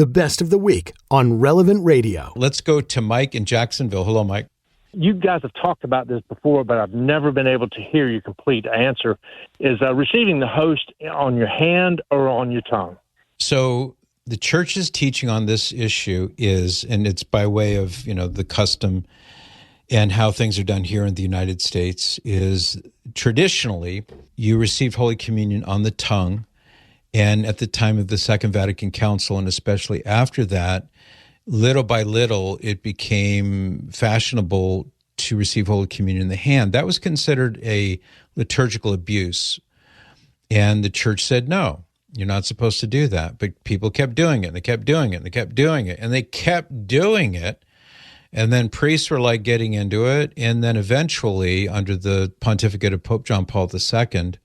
the best of the week on Relevant Radio. Let's go to Mike in Jacksonville. Hello, Mike. You guys have talked about this before, but I've never been able to hear your complete answer. Is receiving the host on your hand or on your tongue? So the church's teaching on this issue is, and it's by way of, the custom and how things are done here in the United States, is traditionally you receive Holy Communion on the tongue. And at the time of the Second Vatican Council, and especially after that, little by little, it became fashionable to receive Holy Communion in the hand. That was considered a liturgical abuse. And the church said, no, you're not supposed to do that. But people kept doing it, and they kept doing it, and they kept doing it, and they kept doing it. And then priests were getting into it. And then eventually, under the pontificate of Pope John Paul II,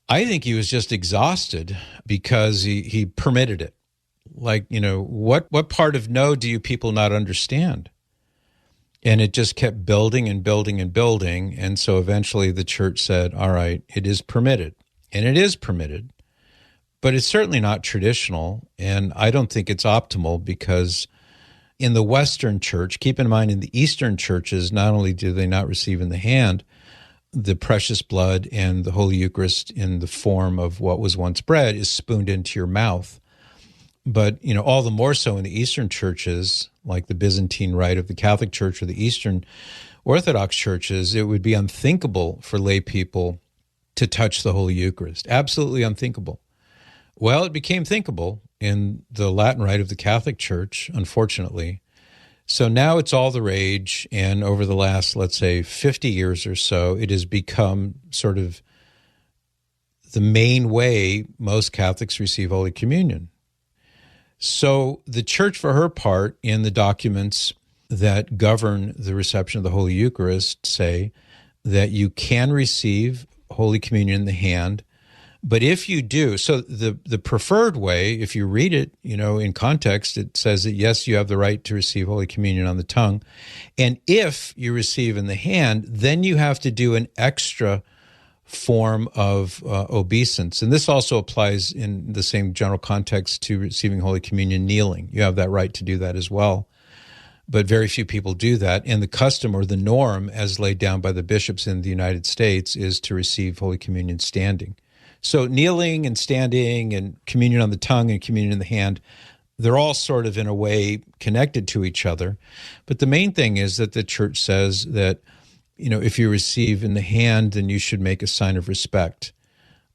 I think he was just exhausted because he permitted it. What part of no do you people not understand? And it just kept building and building and building. And so eventually the church said, all right, it is permitted. And it is permitted, but it's certainly not traditional. And I don't think it's optimal because in the Western church, keep in mind in the Eastern churches, not only do they not receive in the hand the precious blood and the Holy Eucharist in the form of what was once bread is spooned into your mouth. But, all the more so in the Eastern churches, like the Byzantine Rite of the Catholic Church or the Eastern Orthodox churches, it would be unthinkable for lay people to touch the Holy Eucharist. Absolutely unthinkable. Well, it became thinkable in the Latin Rite of the Catholic Church, unfortunately. So now it's all the rage, and over the last, let's say, 50 years or so, it has become sort of the main way most Catholics receive Holy Communion. So the Church, for her part, in the documents that govern the reception of the Holy Eucharist, say that you can receive Holy Communion in the hand, but if you do, so the preferred way, if you read it, in context, it says that, yes, you have the right to receive Holy Communion on the tongue. And if you receive in the hand, then you have to do an extra form of obeisance. And this also applies in the same general context to receiving Holy Communion kneeling. You have that right to do that as well. But very few people do that. And the custom or the norm as laid down by the bishops in the United States is to receive Holy Communion standing. So kneeling and standing and communion on the tongue and communion in the hand, they're all sort of in a way connected to each other. But the main thing is that the church says that, if you receive in the hand, then you should make a sign of respect,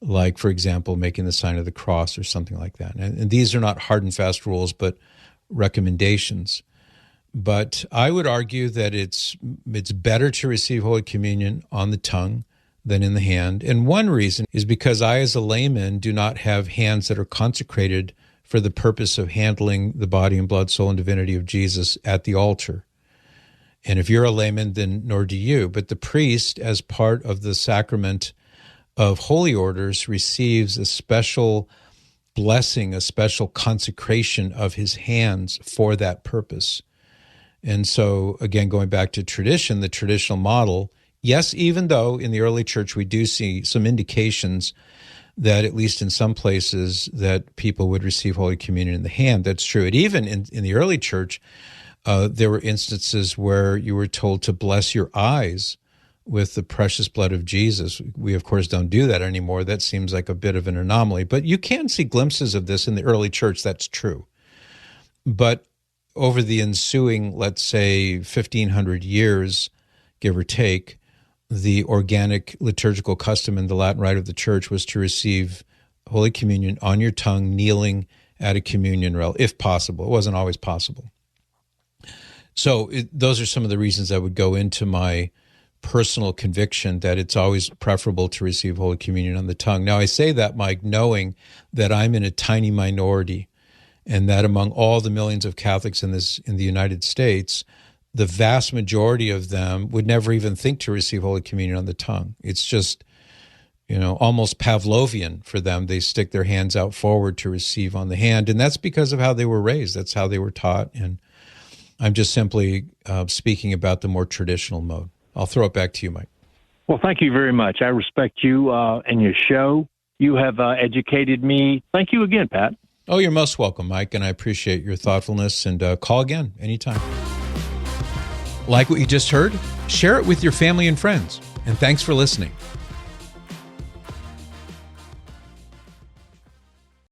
like, for example, making the sign of the cross or something like that. And these are not hard and fast rules, but recommendations. But I would argue that it's better to receive Holy Communion on the tongue than in the hand. And one reason is because I, as a layman, do not have hands that are consecrated for the purpose of handling the body and blood, soul, and divinity of Jesus at the altar. And if you're a layman, then nor do you. But the priest, as part of the sacrament of holy orders, receives a special blessing, a special consecration of his hands for that purpose. And so, again, going back to tradition, the traditional model, yes, even though in the early church we do see some indications that at least in some places that people would receive Holy Communion in the hand, that's true. And even in the early church, there were instances where you were told to bless your eyes with the precious blood of Jesus. We, of course, don't do that anymore. That seems like a bit of an anomaly. But you can see glimpses of this in the early church. That's true. But over the ensuing, let's say, 1,500 years, give or take, the organic liturgical custom in the Latin Rite of the Church was to receive Holy Communion on your tongue, kneeling at a communion rail, if possible. It wasn't always possible. So those are some of the reasons I would go into my personal conviction that it's always preferable to receive Holy Communion on the tongue. Now, I say that, Mike, knowing that I'm in a tiny minority and that among all the millions of Catholics in the United States, the vast majority of them would never even think to receive Holy Communion on the tongue. It's just, almost Pavlovian for them. They stick their hands out forward to receive on the hand, and that's because of how they were raised. That's how they were taught, and I'm just simply speaking about the more traditional mode. I'll throw it back to you, Mike. Well, thank you very much. I respect you and your show. You have educated me. Thank you again, Pat. Oh, you're most welcome, Mike, and I appreciate your thoughtfulness, and call again anytime. Like what you just heard? Share it with your family and friends. And thanks for listening.